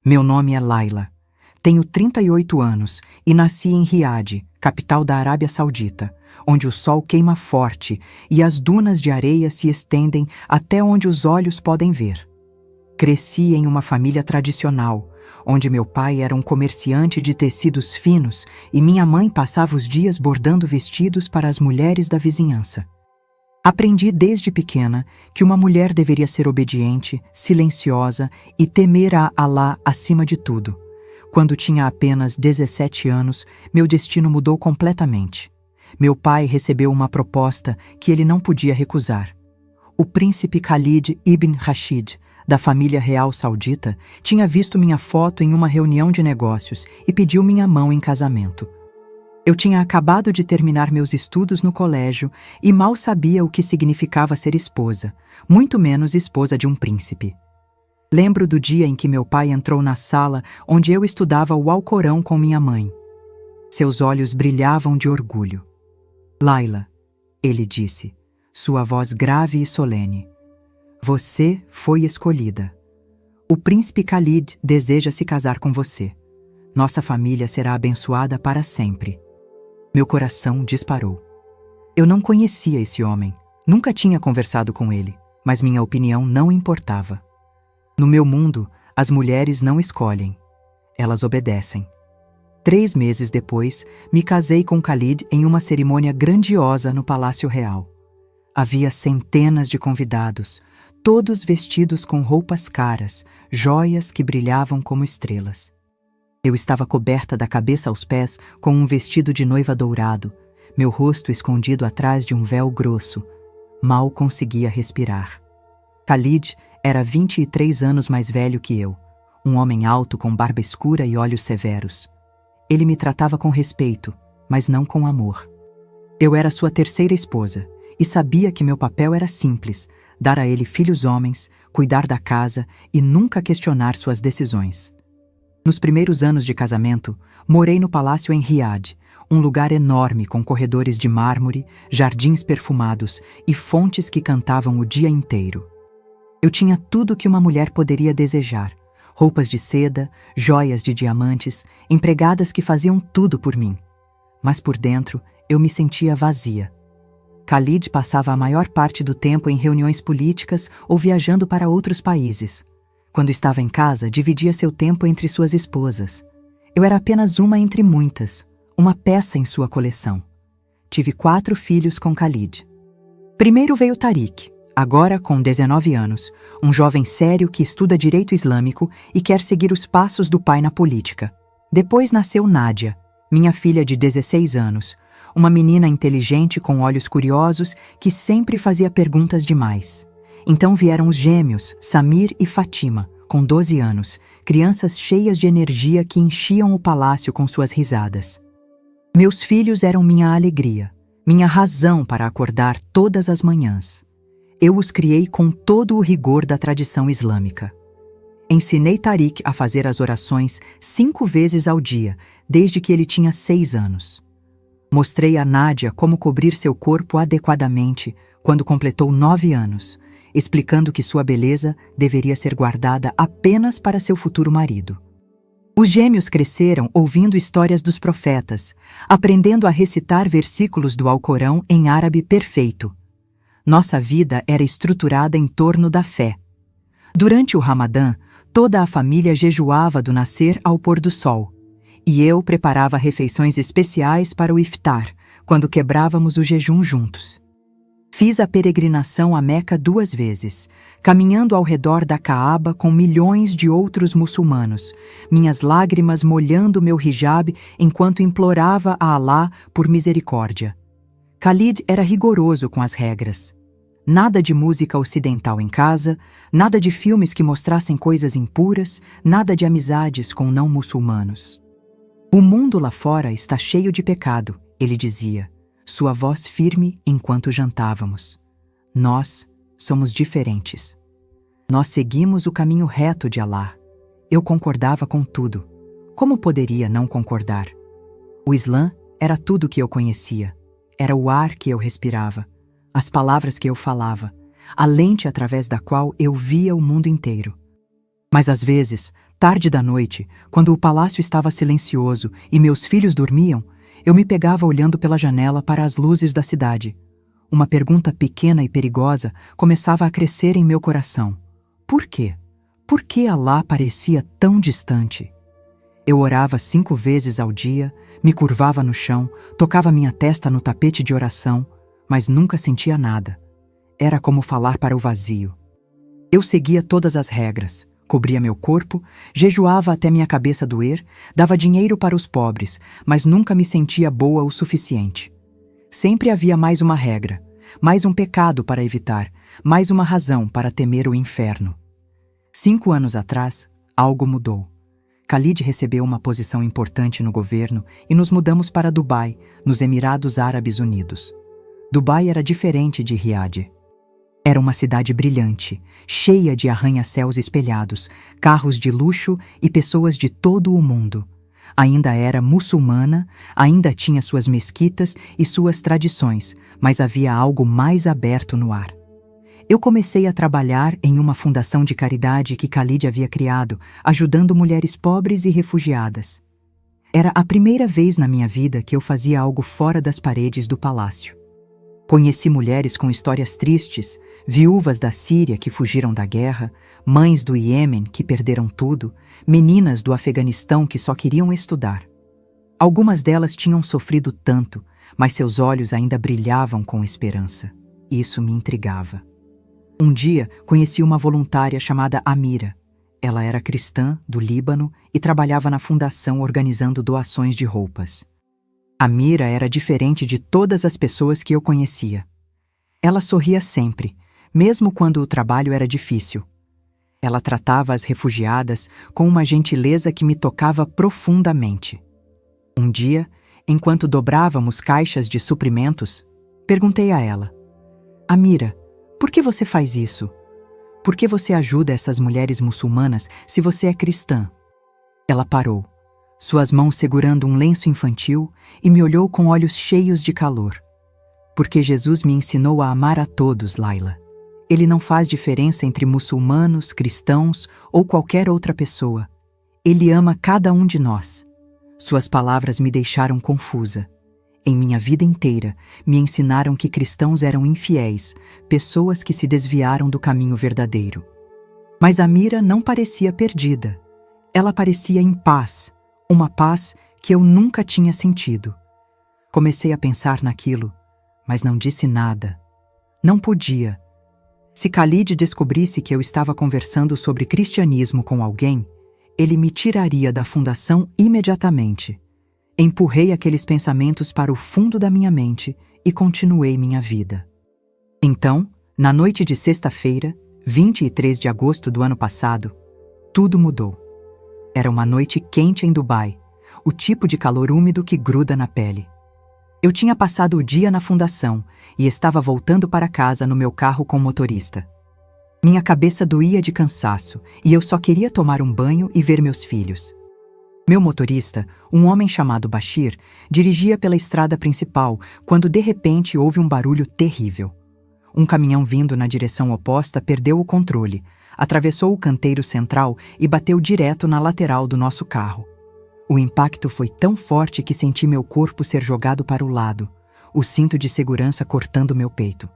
Meu nome é Laila. Tenho 38 anos e nasci em Riad, capital da Arábia Saudita, onde o sol queima forte e as dunas de areia se estendem até onde os olhos podem ver. Cresci em uma família tradicional, onde meu pai era um comerciante de tecidos finos e minha mãe passava os dias bordando vestidos para as mulheres da vizinhança. Aprendi desde pequena que uma mulher deveria ser obediente, silenciosa e temer a Alá acima de tudo. Quando tinha apenas 17 anos, meu destino mudou completamente. Meu pai recebeu uma proposta que ele não podia recusar. O príncipe Khalid ibn Rashid, da família real saudita, tinha visto minha foto em uma reunião de negócios e pediu minha mão em casamento. Eu tinha acabado de terminar meus estudos no colégio e mal sabia o que significava ser esposa, muito menos esposa de um príncipe. Lembro do dia em que meu pai entrou na sala onde eu estudava o Alcorão com minha mãe. Seus olhos brilhavam de orgulho. Laila, ele disse, sua voz grave e solene. Você foi escolhida. O príncipe Khalid deseja se casar com você. Nossa família será abençoada para sempre. Meu coração disparou. Eu não conhecia esse homem, nunca tinha conversado com ele, mas minha opinião não importava. No meu mundo, as mulheres não escolhem, elas obedecem. 3 meses depois, me casei com Khalid em uma cerimônia grandiosa no Palácio Real. Havia centenas de convidados, todos vestidos com roupas caras, joias que brilhavam como estrelas. Eu estava coberta da cabeça aos pés com um vestido de noiva dourado, meu rosto escondido atrás de um véu grosso. Mal conseguia respirar. Khalid era 23 anos mais velho que eu, um homem alto com barba escura e olhos severos. Ele me tratava com respeito, mas não com amor. Eu era sua terceira esposa e sabia que meu papel era simples, dar a ele filhos homens, cuidar da casa e nunca questionar suas decisões. Nos primeiros anos de casamento, morei no palácio em Riad, um lugar enorme com corredores de mármore, jardins perfumados e fontes que cantavam o dia inteiro. Eu tinha tudo que uma mulher poderia desejar: roupas de seda, joias de diamantes, empregadas que faziam tudo por mim. Mas por dentro, eu me sentia vazia. Khalid passava a maior parte do tempo em reuniões políticas ou viajando para outros países. Quando estava em casa, dividia seu tempo entre suas esposas. Eu era apenas uma entre muitas, uma peça em sua coleção. Tive 4 filhos com Khalid. Primeiro veio Tariq, agora com 19 anos, um jovem sério que estuda direito islâmico e quer seguir os passos do pai na política. Depois nasceu Nádia, minha filha de 16 anos, uma menina inteligente com olhos curiosos que sempre fazia perguntas demais. Então vieram os gêmeos, Samir e Fatima, com 12 anos, crianças cheias de energia que enchiam o palácio com suas risadas. Meus filhos eram minha alegria, minha razão para acordar todas as manhãs. Eu os criei com todo o rigor da tradição islâmica. Ensinei Tariq a fazer as orações 5 vezes ao dia, desde que ele tinha 6 anos. Mostrei a Nádia como cobrir seu corpo adequadamente quando completou 9 anos, explicando que sua beleza deveria ser guardada apenas para seu futuro marido. Os gêmeos cresceram ouvindo histórias dos profetas, aprendendo a recitar versículos do Alcorão em árabe perfeito. Nossa vida era estruturada em torno da fé. Durante o Ramadã, toda a família jejuava do nascer ao pôr do sol, e eu preparava refeições especiais para o iftar, quando quebrávamos o jejum juntos. Fiz a peregrinação a Meca 2 vezes, caminhando ao redor da Caaba com milhões de outros muçulmanos, minhas lágrimas molhando meu hijab enquanto implorava a Alá por misericórdia. Khalid era rigoroso com as regras. Nada de música ocidental em casa, nada de filmes que mostrassem coisas impuras, nada de amizades com não-muçulmanos. O mundo lá fora está cheio de pecado, ele dizia, sua voz firme enquanto jantávamos. Nós somos diferentes. Nós seguimos o caminho reto de Alá. Eu concordava com tudo. Como poderia não concordar? O Islã era tudo que eu conhecia. Era o ar que eu respirava, as palavras que eu falava, a lente através da qual eu via o mundo inteiro. Mas às vezes, tarde da noite, quando o palácio estava silencioso e meus filhos dormiam, eu me pegava olhando pela janela para as luzes da cidade. Uma pergunta pequena e perigosa começava a crescer em meu coração. Por quê? Por que Alá parecia tão distante? Eu orava 5 vezes ao dia, me curvava no chão, tocava minha testa no tapete de oração, mas nunca sentia nada. Era como falar para o vazio. Eu seguia todas as regras, cobria meu corpo, jejuava até minha cabeça doer, dava dinheiro para os pobres, mas nunca me sentia boa o suficiente. Sempre havia mais uma regra, mais um pecado para evitar, mais uma razão para temer o inferno. 5 anos atrás, algo mudou. Khalid recebeu uma posição importante no governo e nos mudamos para Dubai, nos Emirados Árabes Unidos. Dubai era diferente de Riad. Era uma cidade brilhante, cheia de arranha-céus espelhados, carros de luxo e pessoas de todo o mundo. Ainda era muçulmana, ainda tinha suas mesquitas e suas tradições, mas havia algo mais aberto no ar. Eu comecei a trabalhar em uma fundação de caridade que Khalid havia criado, ajudando mulheres pobres e refugiadas. Era a primeira vez na minha vida que eu fazia algo fora das paredes do palácio. Conheci mulheres com histórias tristes, viúvas da Síria que fugiram da guerra, mães do Iêmen que perderam tudo, meninas do Afeganistão que só queriam estudar. Algumas delas tinham sofrido tanto, mas seus olhos ainda brilhavam com esperança. Isso me intrigava. Um dia, conheci uma voluntária chamada Amira. Ela era cristã, do Líbano, e trabalhava na fundação organizando doações de roupas. Amira era diferente de todas as pessoas que eu conhecia. Ela sorria sempre, mesmo quando o trabalho era difícil. Ela tratava as refugiadas com uma gentileza que me tocava profundamente. Um dia, enquanto dobrávamos caixas de suprimentos, perguntei a ela: Amira, por que você faz isso? Por que você ajuda essas mulheres muçulmanas se você é cristã? Ela parou, suas mãos segurando um lenço infantil, e me olhou com olhos cheios de calor. Porque Jesus me ensinou a amar a todos, Laila. Ele não faz diferença entre muçulmanos, cristãos ou qualquer outra pessoa. Ele ama cada um de nós. Suas palavras me deixaram confusa. Em minha vida inteira, me ensinaram que cristãos eram infiéis, pessoas que se desviaram do caminho verdadeiro. Mas Amira não parecia perdida. Ela parecia em paz, uma paz que eu nunca tinha sentido. Comecei a pensar naquilo, mas não disse nada. Não podia. Se Khalid descobrisse que eu estava conversando sobre cristianismo com alguém, ele me tiraria da fundação imediatamente. Empurrei aqueles pensamentos para o fundo da minha mente e continuei minha vida. Então, na noite de sexta-feira, 23 de agosto do ano passado, tudo mudou. Era uma noite quente em Dubai, o tipo de calor úmido que gruda na pele. Eu tinha passado o dia na fundação e estava voltando para casa no meu carro com o motorista. Minha cabeça doía de cansaço e eu só queria tomar um banho e ver meus filhos. Meu motorista, um homem chamado Bashir, dirigia pela estrada principal quando de repente houve um barulho terrível. Um caminhão vindo na direção oposta perdeu o controle, atravessou o canteiro central e bateu direto na lateral do nosso carro. O impacto foi tão forte que senti meu corpo ser jogado para o lado, o cinto de segurança cortando meu peito.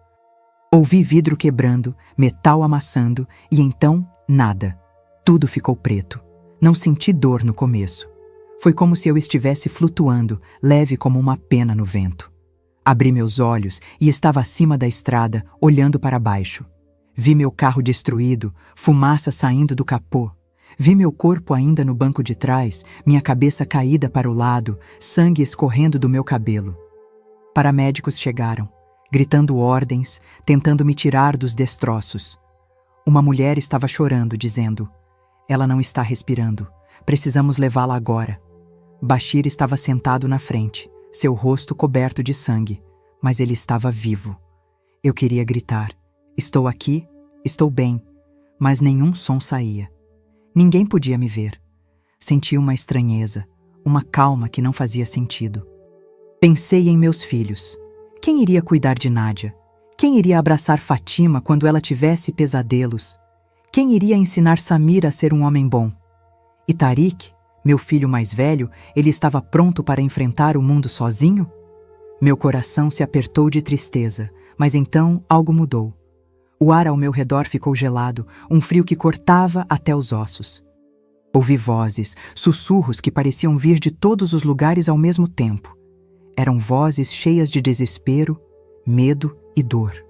Ouvi vidro quebrando, metal amassando e então nada. Tudo ficou preto. Não senti dor no começo. Foi como se eu estivesse flutuando, leve como uma pena no vento. Abri meus olhos e estava acima da estrada, olhando para baixo. Vi meu carro destruído, fumaça saindo do capô. Vi meu corpo ainda no banco de trás, minha cabeça caída para o lado, sangue escorrendo do meu cabelo. Paramédicos chegaram, gritando ordens, tentando me tirar dos destroços. Uma mulher estava chorando, dizendo: ela não está respirando. Precisamos levá-la agora. Bashir estava sentado na frente, seu rosto coberto de sangue, mas ele estava vivo. Eu queria gritar: estou aqui, estou bem, mas nenhum som saía. Ninguém podia me ver. Senti uma estranheza, uma calma que não fazia sentido. Pensei em meus filhos. Quem iria cuidar de Nádia? Quem iria abraçar Fátima quando ela tivesse pesadelos? Quem iria ensinar Samir a ser um homem bom? E Tariq, meu filho mais velho, ele estava pronto para enfrentar o mundo sozinho? Meu coração se apertou de tristeza, mas então algo mudou. O ar ao meu redor ficou gelado, um frio que cortava até os ossos. Ouvi vozes, sussurros que pareciam vir de todos os lugares ao mesmo tempo. Eram vozes cheias de desespero, medo e dor.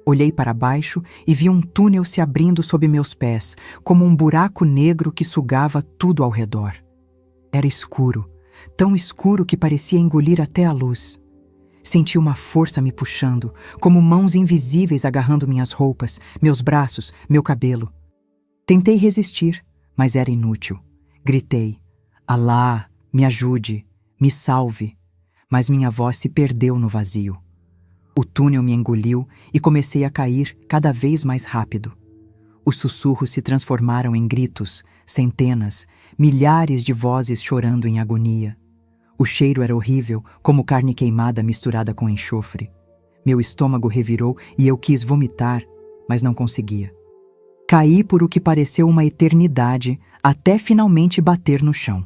Olhei para baixo e vi um túnel se abrindo sob meus pés, como um buraco negro que sugava tudo ao redor. Era escuro, tão escuro que parecia engolir até a luz. Senti uma força me puxando, como mãos invisíveis agarrando minhas roupas, meus braços, meu cabelo. Tentei resistir, mas era inútil. Gritei: "Alá, me ajude, me salve!" Mas minha voz se perdeu no vazio. O túnel me engoliu e comecei a cair cada vez mais rápido. Os sussurros se transformaram em gritos, centenas, milhares de vozes chorando em agonia. O cheiro era horrível, como carne queimada misturada com enxofre. Meu estômago revirou e eu quis vomitar, mas não conseguia. Caí por o que pareceu uma eternidade, até finalmente bater no chão.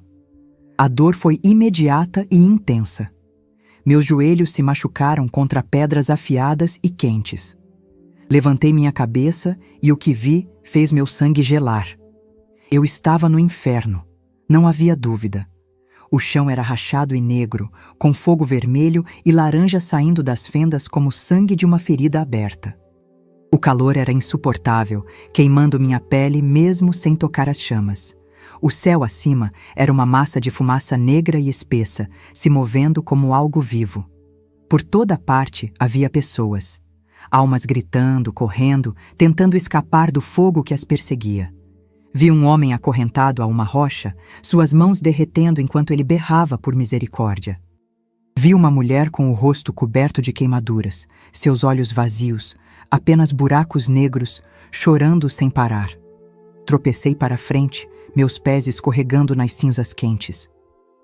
A dor foi imediata e intensa. Meus joelhos se machucaram contra pedras afiadas e quentes. Levantei minha cabeça e o que vi fez meu sangue gelar. Eu estava no inferno, não havia dúvida. O chão era rachado e negro, com fogo vermelho e laranja saindo das fendas como sangue de uma ferida aberta. O calor era insuportável, queimando minha pele mesmo sem tocar as chamas. O céu acima era uma massa de fumaça negra e espessa, se movendo como algo vivo. Por toda parte havia pessoas. Almas gritando, correndo, tentando escapar do fogo que as perseguia. Vi um homem acorrentado a uma rocha, suas mãos derretendo enquanto ele berrava por misericórdia. Vi uma mulher com o rosto coberto de queimaduras, seus olhos vazios, apenas buracos negros, chorando sem parar. Tropecei para frente, meus pés escorregando nas cinzas quentes.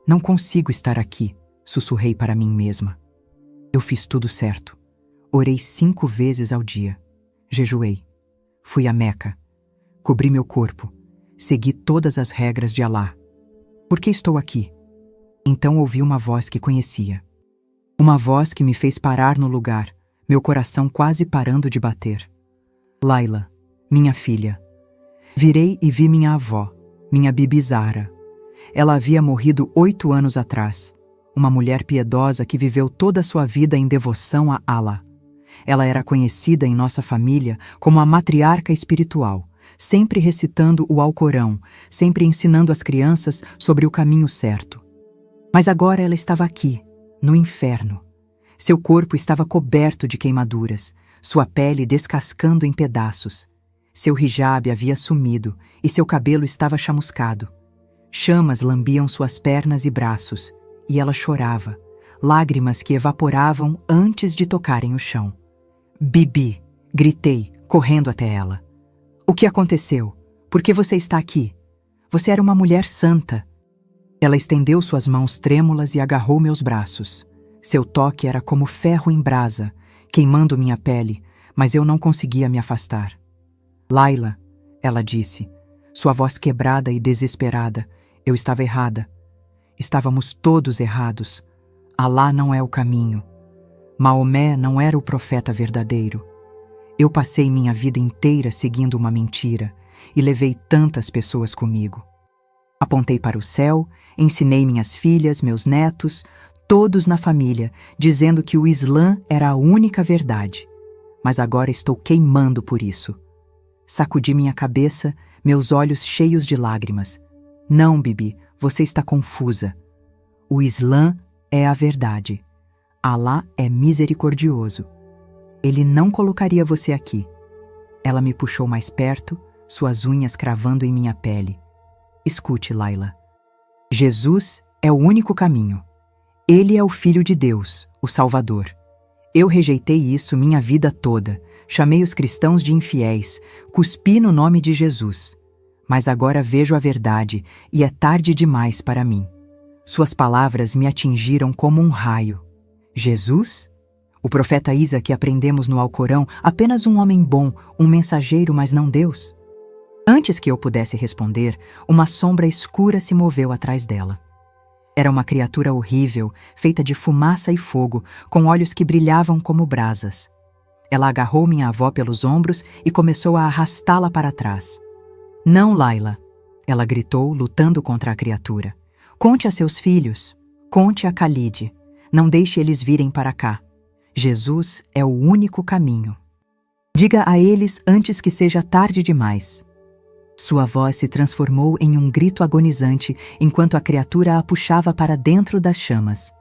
Não consigo estar aqui, sussurrei para mim mesma. Eu fiz tudo certo. Orei 5 vezes ao dia. Jejuei. Fui a Meca. Cobri meu corpo. Segui todas as regras de Alá. Por que estou aqui? Então ouvi uma voz que conhecia. Uma voz que me fez parar no lugar, meu coração quase parando de bater. Laila, minha filha. Virei e vi minha avó, minha Bibi Zahra. Ela havia morrido 8 anos atrás. Uma mulher piedosa que viveu toda a sua vida em devoção a Allah. Ela era conhecida em nossa família como a matriarca espiritual, sempre recitando o Alcorão, sempre ensinando as crianças sobre o caminho certo. Mas agora ela estava aqui, no inferno. Seu corpo estava coberto de queimaduras, sua pele descascando em pedaços. Seu hijab havia sumido e seu cabelo estava chamuscado. Chamas lambiam suas pernas e braços, e ela chorava, lágrimas que evaporavam antes de tocarem o chão. Bibi, gritei, correndo até ela. O que aconteceu? Por que você está aqui? Você era uma mulher santa. Ela estendeu suas mãos trêmulas e agarrou meus braços. Seu toque era como ferro em brasa, queimando minha pele, mas eu não conseguia me afastar. Laila, ela disse, sua voz quebrada e desesperada. Eu estava errada. Estávamos todos errados. Alá não é o caminho. Maomé não era o profeta verdadeiro. Eu passei minha vida inteira seguindo uma mentira e levei tantas pessoas comigo. Apontei para o céu, ensinei minhas filhas, meus netos, todos na família, dizendo que o Islã era a única verdade. Mas agora estou queimando por isso. Sacudi minha cabeça, meus olhos cheios de lágrimas. Não, Bibi, você está confusa. O Islã é a verdade. Alá é misericordioso. Ele não colocaria você aqui. Ela me puxou mais perto, suas unhas cravando em minha pele. Escute, Laila. Jesus é o único caminho. Ele é o Filho de Deus, o Salvador. Eu rejeitei isso minha vida toda. Chamei os cristãos de infiéis, cuspi no nome de Jesus. Mas agora vejo a verdade e é tarde demais para mim. Suas palavras me atingiram como um raio. Jesus? O profeta Isa que aprendemos no Alcorão, apenas um homem bom, um mensageiro, mas não Deus? Antes que eu pudesse responder, uma sombra escura se moveu atrás dela. Era uma criatura horrível, feita de fumaça e fogo, com olhos que brilhavam como brasas. Ela agarrou minha avó pelos ombros e começou a arrastá-la para trás. "Não, Laila!" Ela gritou, lutando contra a criatura. "Conte a seus filhos. Conte a Khalid. Não deixe eles virem para cá. Jesus é o único caminho. Diga a eles antes que seja tarde demais." Sua voz se transformou em um grito agonizante enquanto a criatura a puxava para dentro das chamas.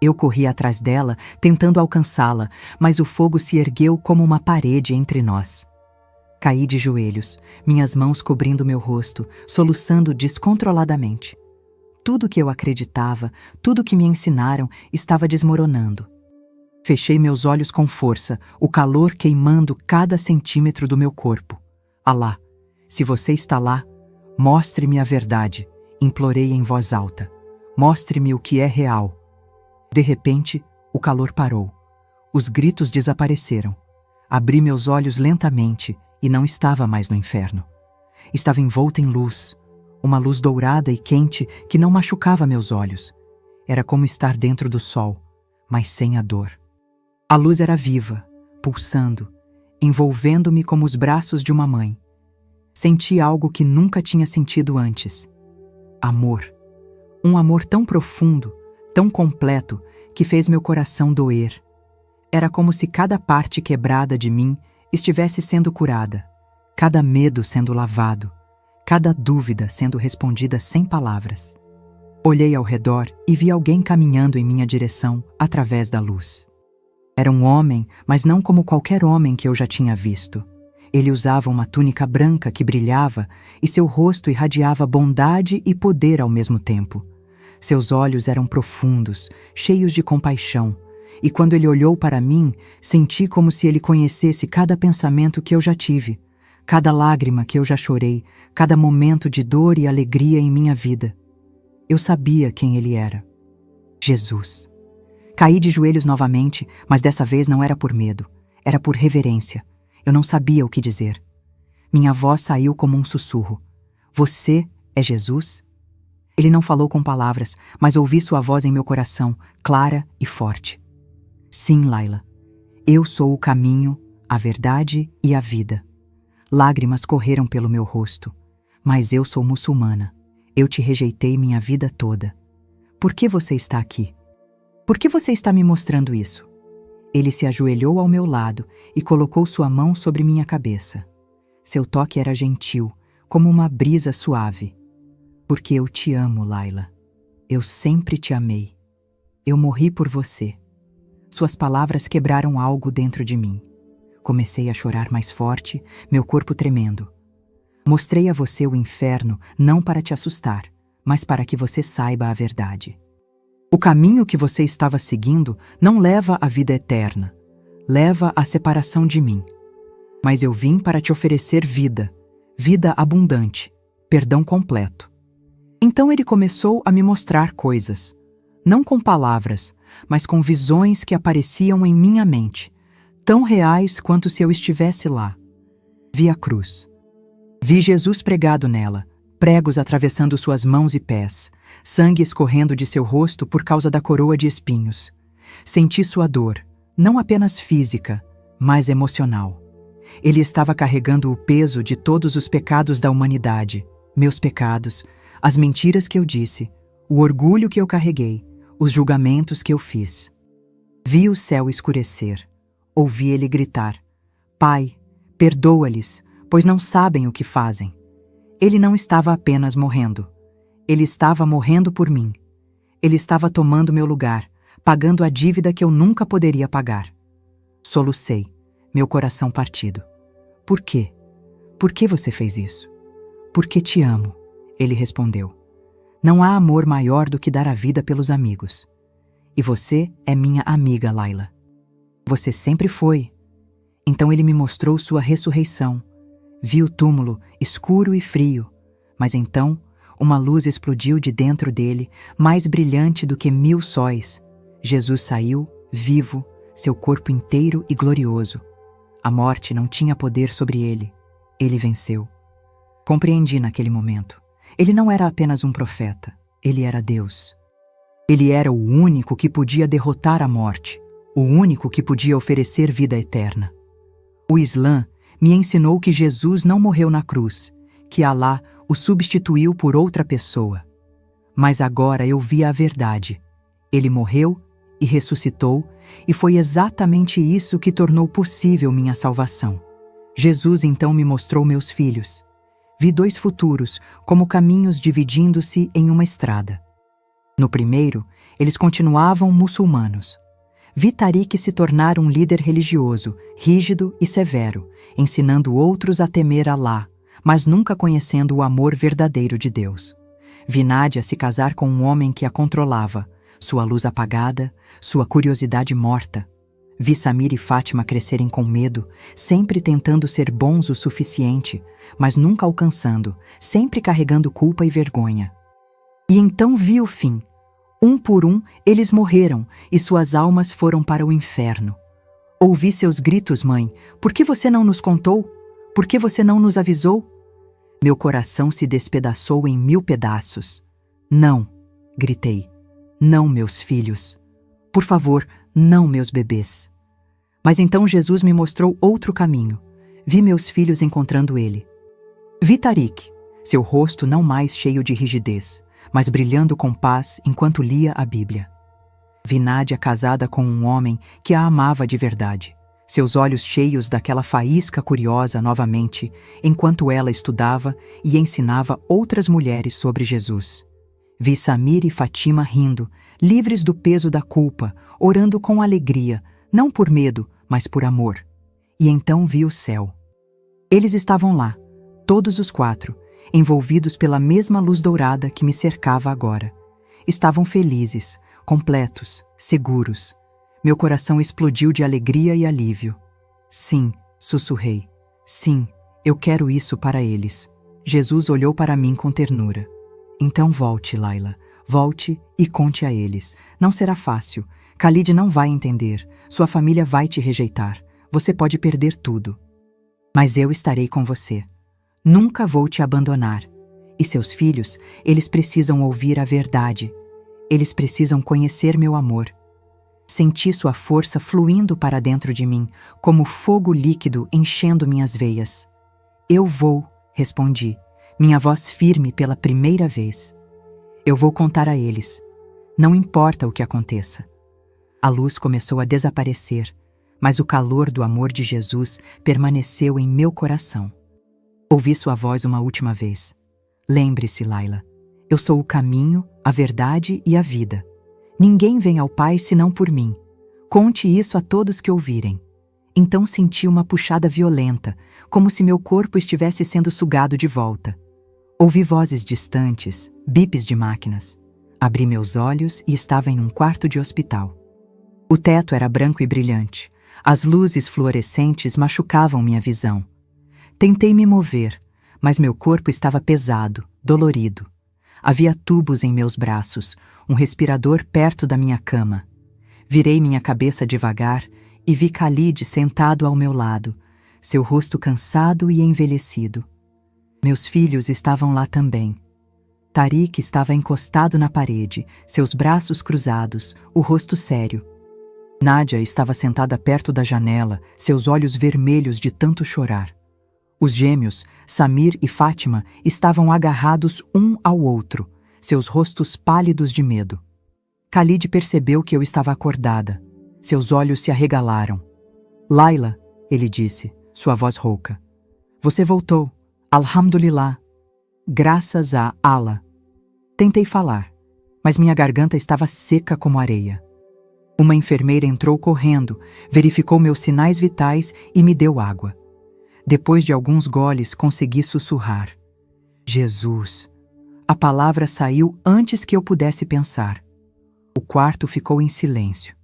Eu corri atrás dela, tentando alcançá-la, mas o fogo se ergueu como uma parede entre nós. Caí de joelhos, minhas mãos cobrindo meu rosto, soluçando descontroladamente. Tudo que eu acreditava, tudo que me ensinaram, estava desmoronando. Fechei meus olhos com força, o calor queimando cada centímetro do meu corpo. "Alá, se você está lá, mostre-me a verdade", implorei em voz alta. "Mostre-me o que é real." De repente, o calor parou. Os gritos desapareceram. Abri meus olhos lentamente e não estava mais no inferno. Estava envolta em luz, uma luz dourada e quente que não machucava meus olhos. Era como estar dentro do sol, mas sem a dor. A luz era viva, pulsando, envolvendo-me como os braços de uma mãe. Senti algo que nunca tinha sentido antes. Amor. Um amor tão profundo, tão completo, que fez meu coração doer. Era como se cada parte quebrada de mim estivesse sendo curada, cada medo sendo lavado, cada dúvida sendo respondida sem palavras. Olhei ao redor e vi alguém caminhando em minha direção através da luz. Era um homem, mas não como qualquer homem que eu já tinha visto. Ele usava uma túnica branca que brilhava e seu rosto irradiava bondade e poder ao mesmo tempo. Seus olhos eram profundos, cheios de compaixão, e quando ele olhou para mim, senti como se ele conhecesse cada pensamento que eu já tive, cada lágrima que eu já chorei, cada momento de dor e alegria em minha vida. Eu sabia quem ele era. Jesus. Caí de joelhos novamente, mas dessa vez não era por medo, era por reverência. Eu não sabia o que dizer. Minha voz saiu como um sussurro. "Você é Jesus?" Ele não falou com palavras, mas ouvi sua voz em meu coração, clara e forte. "Sim, Laila. Eu sou o caminho, a verdade e a vida." Lágrimas correram pelo meu rosto. "Mas eu sou muçulmana. Eu te rejeitei minha vida toda. Por que você está aqui? Por que você está me mostrando isso?" Ele se ajoelhou ao meu lado e colocou sua mão sobre minha cabeça. Seu toque era gentil, como uma brisa suave. "Porque eu te amo, Laila. Eu sempre te amei. Eu morri por você." Suas palavras quebraram algo dentro de mim. Comecei a chorar mais forte, meu corpo tremendo. "Mostrei a você o inferno não para te assustar, mas para que você saiba a verdade. O caminho que você estava seguindo não leva à vida eterna, leva à separação de mim. Mas eu vim para te oferecer vida, vida abundante, perdão completo." Então ele começou a me mostrar coisas, não com palavras, mas com visões que apareciam em minha mente, tão reais quanto se eu estivesse lá. Vi a cruz. Vi Jesus pregado nela, pregos atravessando suas mãos e pés, sangue escorrendo de seu rosto por causa da coroa de espinhos. Senti sua dor, não apenas física, mas emocional. Ele estava carregando o peso de todos os pecados da humanidade, meus pecados, as mentiras que eu disse, o orgulho que eu carreguei, os julgamentos que eu fiz. Vi o céu escurecer. Ouvi ele gritar: "Pai, perdoa-lhes, pois não sabem o que fazem." Ele não estava apenas morrendo. Ele estava morrendo por mim. Ele estava tomando meu lugar, pagando a dívida que eu nunca poderia pagar. Solucei, meu coração partido. "Por quê? Por que você fez isso?" "Porque te amo," ele respondeu. "Não há amor maior do que dar a vida pelos amigos. E você é minha amiga, Laila. Você sempre foi." Então ele me mostrou sua ressurreição. Vi o túmulo, escuro e frio, mas então uma luz explodiu de dentro dele, mais brilhante do que 1000 sóis. Jesus saiu, vivo, seu corpo inteiro e glorioso. A morte não tinha poder sobre ele. Ele venceu. Compreendi naquele momento. Ele não era apenas um profeta, ele era Deus. Ele era o único que podia derrotar a morte, o único que podia oferecer vida eterna. O Islã me ensinou que Jesus não morreu na cruz, que Alá o substituiu por outra pessoa. Mas agora eu vi a verdade. Ele morreu e ressuscitou, e foi exatamente isso que tornou possível minha salvação. Jesus então me mostrou meus filhos. Vi dois futuros, como caminhos dividindo-se em uma estrada. No primeiro, eles continuavam muçulmanos. Vi Tariq se tornar um líder religioso, rígido e severo, ensinando outros a temer Alá, mas nunca conhecendo o amor verdadeiro de Deus. Vi Nádia se casar com um homem que a controlava, sua luz apagada, sua curiosidade morta. Vi Samir e Fátima crescerem com medo, sempre tentando ser bons o suficiente, mas nunca alcançando, sempre carregando culpa e vergonha. E então vi o fim. Um por um, eles morreram e suas almas foram para o inferno. Ouvi seus gritos, mãe. Por que você não nos contou? Por que você não nos avisou? Meu coração se despedaçou em 1000 pedaços. Não, gritei. Não, meus filhos. Por favor, não, meus bebês. Mas então Jesus me mostrou outro caminho. Vi meus filhos encontrando ele. Vi Tariq, seu rosto não mais cheio de rigidez, mas brilhando com paz enquanto lia a Bíblia. Vi Nádia casada com um homem que a amava de verdade, seus olhos cheios daquela faísca curiosa novamente, enquanto ela estudava e ensinava outras mulheres sobre Jesus. Vi Samir e Fátima rindo, livres do peso da culpa, orando com alegria, não por medo, mas por amor. E então vi o céu. Eles estavam lá, todos os 4, envolvidos pela mesma luz dourada que me cercava agora. Estavam felizes, completos, seguros. Meu coração explodiu de alegria e alívio. Sim, sussurrei. Sim, eu quero isso para eles. Jesus olhou para mim com ternura. Então volte, Laila. Volte e conte a eles. Não será fácil. Khalid não vai entender. Sua família vai te rejeitar. Você pode perder tudo. Mas eu estarei com você. Nunca vou te abandonar. E seus filhos, eles precisam ouvir a verdade. Eles precisam conhecer meu amor. Senti sua força fluindo para dentro de mim, como fogo líquido enchendo minhas veias. Eu vou, respondi, minha voz firme pela primeira vez. Eu vou contar a eles. Não importa o que aconteça. A luz começou a desaparecer, mas o calor do amor de Jesus permaneceu em meu coração. Ouvi sua voz uma última vez. Lembre-se, Laila, eu sou o caminho, a verdade e a vida. Ninguém vem ao Pai senão por mim. Conte isso a todos que ouvirem. Então senti uma puxada violenta, como se meu corpo estivesse sendo sugado de volta. Ouvi vozes distantes, bips de máquinas. Abri meus olhos e estava em um quarto de hospital. O teto era branco e brilhante. As luzes fluorescentes machucavam minha visão. Tentei me mover, mas meu corpo estava pesado, dolorido. Havia tubos em meus braços, um respirador perto da minha cama. Virei minha cabeça devagar e vi Khalid sentado ao meu lado, seu rosto cansado e envelhecido. Meus filhos estavam lá também. Tariq estava encostado na parede, seus braços cruzados, o rosto sério. Nádia estava sentada perto da janela, seus olhos vermelhos de tanto chorar. Os gêmeos, Samir e Fátima, estavam agarrados um ao outro, seus rostos pálidos de medo. Khalid percebeu que eu estava acordada. Seus olhos se arregalaram. Laila, ele disse, sua voz rouca. Você voltou. Alhamdulillah. Graças a Allah. Tentei falar, mas minha garganta estava seca como areia. Uma enfermeira entrou correndo, verificou meus sinais vitais e me deu água. Depois de alguns goles, consegui sussurrar. Jesus. A palavra saiu antes que eu pudesse pensar. O quarto ficou em silêncio.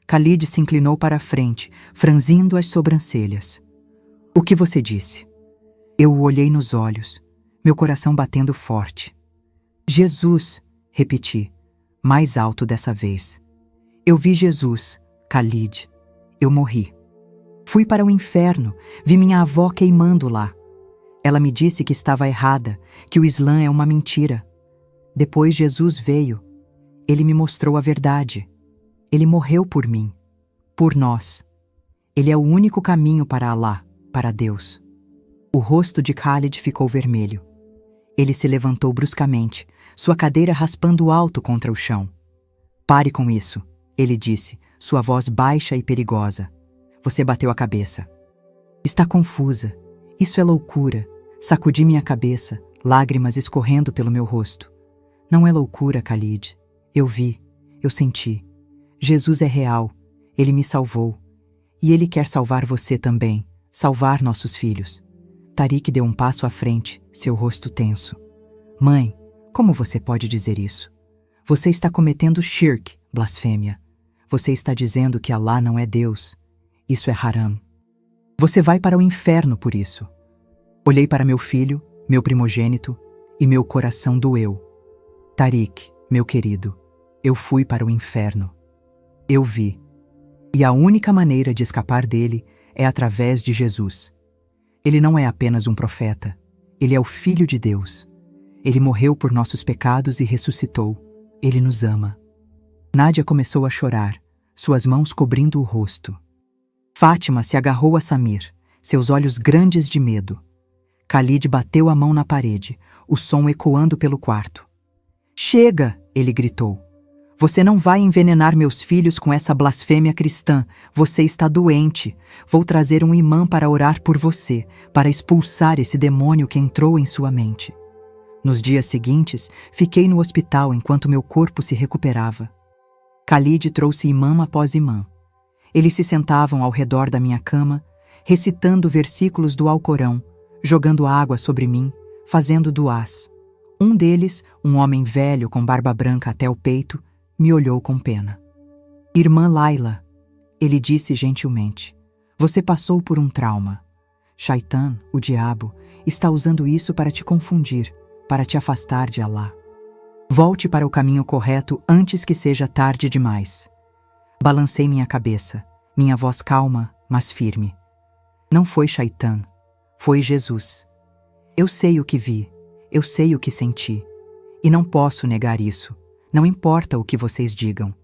Khalid se inclinou para a frente, franzindo as sobrancelhas. O que você disse? Eu o olhei nos olhos, meu coração batendo forte. Jesus, repeti, mais alto dessa vez. Eu vi Jesus, Khalid. Eu morri. Fui para o inferno, vi minha avó queimando lá. Ela me disse que estava errada, que o Islã é uma mentira. Depois Jesus veio. Ele me mostrou a verdade. Ele morreu por mim, por nós. Ele é o único caminho para Alá, para Deus. O rosto de Khalid ficou vermelho. Ele se levantou bruscamente, sua cadeira raspando alto contra o chão. Pare com isso, ele disse, sua voz baixa e perigosa. Você bateu a cabeça. Está confusa. Isso é loucura. Sacudi minha cabeça, lágrimas escorrendo pelo meu rosto. Não é loucura, Khalid. Eu vi, eu senti. Jesus é real. Ele me salvou. E ele quer salvar você também, salvar nossos filhos. Tariq deu um passo à frente, seu rosto tenso. Mãe, como você pode dizer isso? Você está cometendo shirk, blasfêmia. Você está dizendo que Alá não é Deus. Isso é haram. Você vai para o inferno por isso. Olhei para meu filho, meu primogênito, e meu coração doeu. Tariq, meu querido, eu fui para o inferno. Eu vi. E a única maneira de escapar dele é através de Jesus. Ele não é apenas um profeta. Ele é o Filho de Deus. Ele morreu por nossos pecados e ressuscitou. Ele nos ama. Nádia começou a chorar, suas mãos cobrindo o rosto. Fátima se agarrou a Samir, seus olhos grandes de medo. Khalid bateu a mão na parede, o som ecoando pelo quarto. Chega, ele gritou. Você não vai envenenar meus filhos com essa blasfêmia cristã. Você está doente. Vou trazer um imã para orar por você, para expulsar esse demônio que entrou em sua mente. Nos dias seguintes, fiquei no hospital enquanto meu corpo se recuperava. Khalid trouxe imã após imã. Eles se sentavam ao redor da minha cama, recitando versículos do Alcorão, jogando água sobre mim, fazendo duás. Um deles, um homem velho com barba branca até o peito, me olhou com pena. Irmã Laila, ele disse gentilmente, você passou por um trauma. Shaitan, o diabo, está usando isso para te confundir, para te afastar de Alá. Volte para o caminho correto antes que seja tarde demais. Balancei minha cabeça, minha voz calma, mas firme. Não foi Shaitan, foi Jesus. Eu sei o que vi, eu sei o que senti, e não posso negar isso. Não importa o que vocês digam.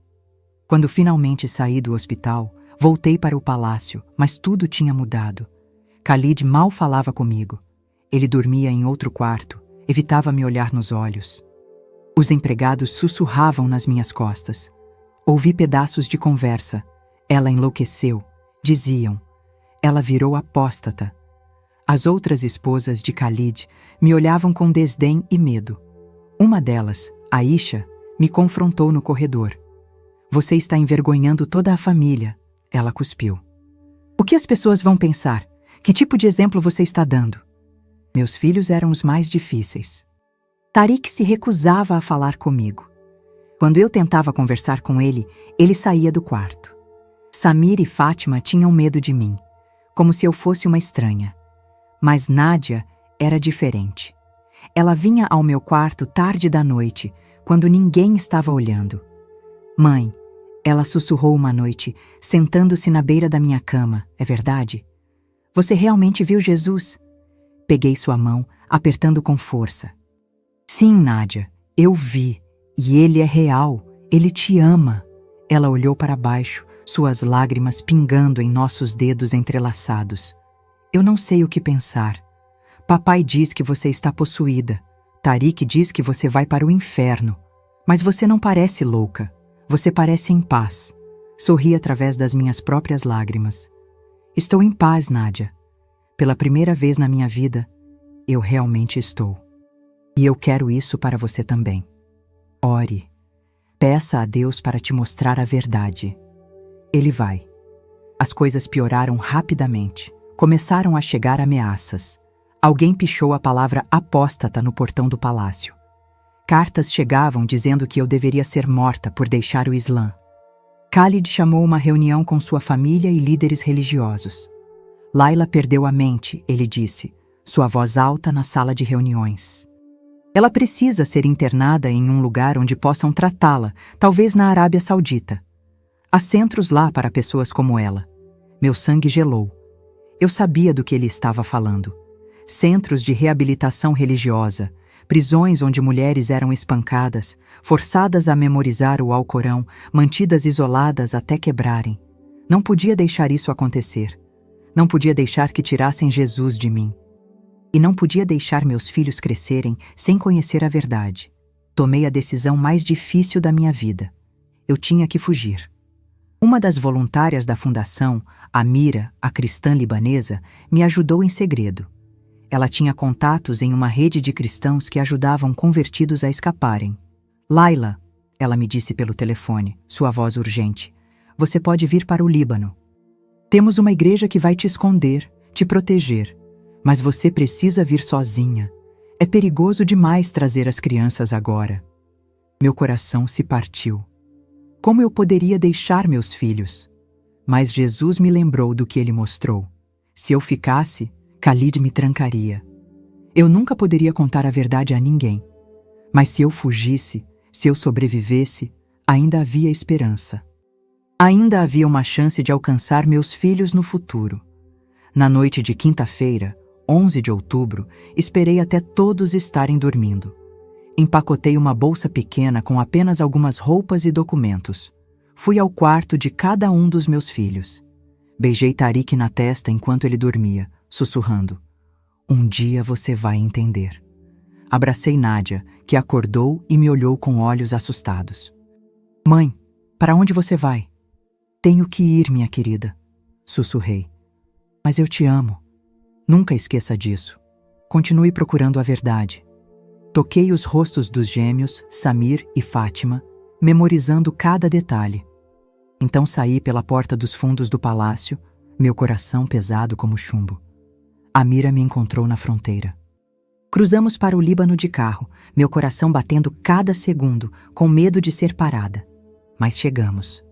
Quando finalmente saí do hospital, voltei para o palácio, mas tudo tinha mudado. Khalid mal falava comigo. Ele dormia em outro quarto, evitava me olhar nos olhos. Os empregados sussurravam nas minhas costas. Ouvi pedaços de conversa. Ela enlouqueceu, diziam. Ela virou apóstata. As outras esposas de Khalid me olhavam com desdém e medo. Uma delas, Aisha, me confrontou no corredor. Você está envergonhando toda a família, ela cuspiu. O que as pessoas vão pensar? Que tipo de exemplo você está dando? Meus filhos eram os mais difíceis. Tariq se recusava a falar comigo. Quando eu tentava conversar com ele, ele saía do quarto. Samir e Fátima tinham medo de mim, como se eu fosse uma estranha. Mas Nádia era diferente. Ela vinha ao meu quarto tarde da noite, quando ninguém estava olhando. Mãe, ela sussurrou uma noite, sentando-se na beira da minha cama, é verdade? Você realmente viu Jesus? Peguei sua mão, apertando com força. Sim, Nádia, eu vi, e ele é real, ele te ama. Ela olhou para baixo, suas lágrimas pingando em nossos dedos entrelaçados. Eu não sei o que pensar. Papai diz que você está possuída. Tariq diz que você vai para o inferno. Mas você não parece louca. Você parece em paz. Sorri através das minhas próprias lágrimas. Estou em paz, Nádia. Pela primeira vez na minha vida, eu realmente estou. E eu quero isso para você também. Ore. Peça a Deus para te mostrar a verdade. Ele vai. As coisas pioraram rapidamente. Começaram a chegar ameaças. Alguém pichou a palavra apóstata no portão do palácio. Cartas chegavam dizendo que eu deveria ser morta por deixar o Islã. Khalid chamou uma reunião com sua família e líderes religiosos. Laila perdeu a mente, ele disse, sua voz alta na sala de reuniões. Ela precisa ser internada em um lugar onde possam tratá-la, talvez na Arábia Saudita. Há centros lá para pessoas como ela. Meu sangue gelou. Eu sabia do que ele estava falando. centros de reabilitação religiosa, prisões onde mulheres eram espancadas, forçadas a memorizar o Alcorão, mantidas isoladas até quebrarem. Não podia deixar isso acontecer. Não podia deixar que tirassem Jesus de mim. E não podia deixar meus filhos crescerem sem conhecer a verdade. Tomei a decisão mais difícil da minha vida. Eu tinha que fugir. Uma das voluntárias da fundação, Amira, a cristã libanesa, me ajudou em segredo. Ela tinha contatos em uma rede de cristãos que ajudavam convertidos a escaparem. Laila, ela me disse pelo telefone, sua voz urgente, você pode vir para o Líbano. Temos uma igreja que vai te esconder, te proteger, mas você precisa vir sozinha. É perigoso demais trazer as crianças agora. Meu coração se partiu. Como eu poderia deixar meus filhos? Mas Jesus me lembrou do que ele mostrou. Se eu ficasse, Khalid me trancaria. Eu nunca poderia contar a verdade a ninguém. Mas se eu fugisse, se eu sobrevivesse, ainda havia esperança. Ainda havia uma chance de alcançar meus filhos no futuro. Na noite de quinta-feira, 11 de outubro, esperei até todos estarem dormindo. Empacotei uma bolsa pequena com apenas algumas roupas e documentos. Fui ao quarto de cada um dos meus filhos. Beijei Tariq na testa enquanto ele dormia, sussurrando. Um dia você vai entender. Abracei Nádia, que acordou e me olhou com olhos assustados. Mãe, para onde você vai? Tenho que ir, minha querida, sussurrei. Mas eu te amo. Nunca esqueça disso. Continue procurando a verdade. Toquei os rostos dos gêmeos, Samir e Fátima, memorizando cada detalhe. Então saí pela porta dos fundos do palácio, meu coração pesado como chumbo. Amira me encontrou na fronteira. Cruzamos para o Líbano de carro, meu coração batendo cada segundo, com medo de ser parada. Mas chegamos.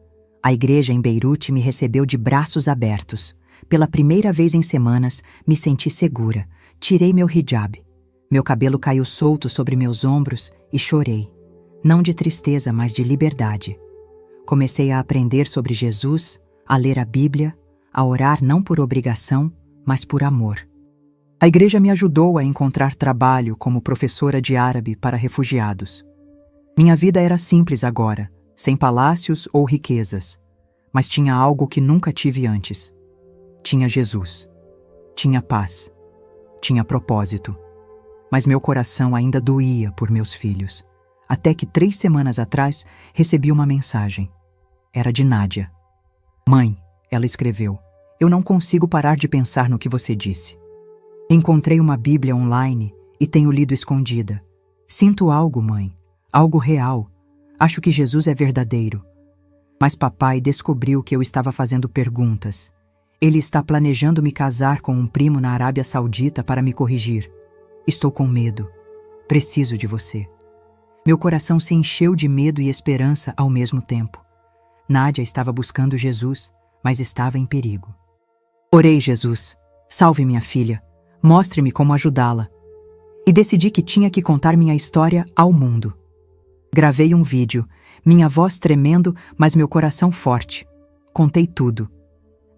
A igreja em Beirute me recebeu de braços abertos. Pela primeira vez em semanas, me senti segura. Tirei meu hijab. Meu cabelo caiu solto sobre meus ombros e chorei. Não de tristeza, mas de liberdade. Comecei a aprender sobre Jesus, a ler a Bíblia, a orar não por obrigação, mas por amor. A igreja me ajudou a encontrar trabalho como professora de árabe para refugiados. Minha vida era simples agora, sem palácios ou riquezas, mas tinha algo que nunca tive antes. Tinha Jesus. Tinha paz. Tinha propósito. Mas meu coração ainda doía por meus filhos. Até que 3 semanas atrás recebi uma mensagem. Era de Nádia. Mãe, ela escreveu, eu não consigo parar de pensar no que você disse. Encontrei uma Bíblia online e tenho lido escondida. Sinto algo, mãe. Algo real. Acho que Jesus é verdadeiro. Mas papai descobriu que eu estava fazendo perguntas. Ele está planejando me casar com um primo na Arábia Saudita para me corrigir. Estou com medo. Preciso de você. Meu coração se encheu de medo e esperança ao mesmo tempo. Nádia estava buscando Jesus, mas estava em perigo. Orei, Jesus. Salve minha filha. Mostre-me como ajudá-la. E decidi que tinha que contar minha história ao mundo. Gravei um vídeo, minha voz tremendo, mas meu coração forte. Contei tudo.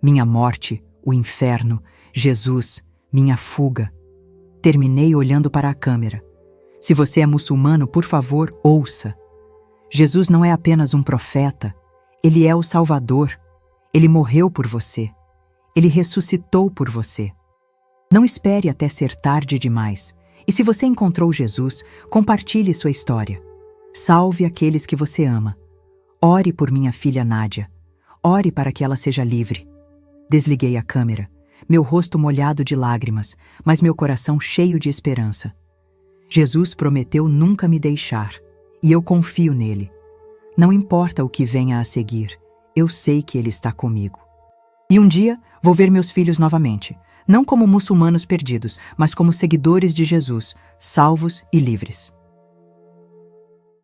Minha morte, o inferno, Jesus, minha fuga. Terminei olhando para a câmera. Se você é muçulmano, por favor, ouça. Jesus não é apenas um profeta. Ele é o Salvador. Ele morreu por você. Ele ressuscitou por você. Não espere até ser tarde demais. E se você encontrou Jesus, compartilhe sua história. Salve aqueles que você ama. Ore por minha filha Nádia. Ore para que ela seja livre. Desliguei a câmera, meu rosto molhado de lágrimas, mas meu coração cheio de esperança. Jesus prometeu nunca me deixar, e eu confio nele. Não importa o que venha a seguir, eu sei que ele está comigo. E um dia vou ver meus filhos novamente, não como muçulmanos perdidos, mas como seguidores de Jesus, salvos e livres.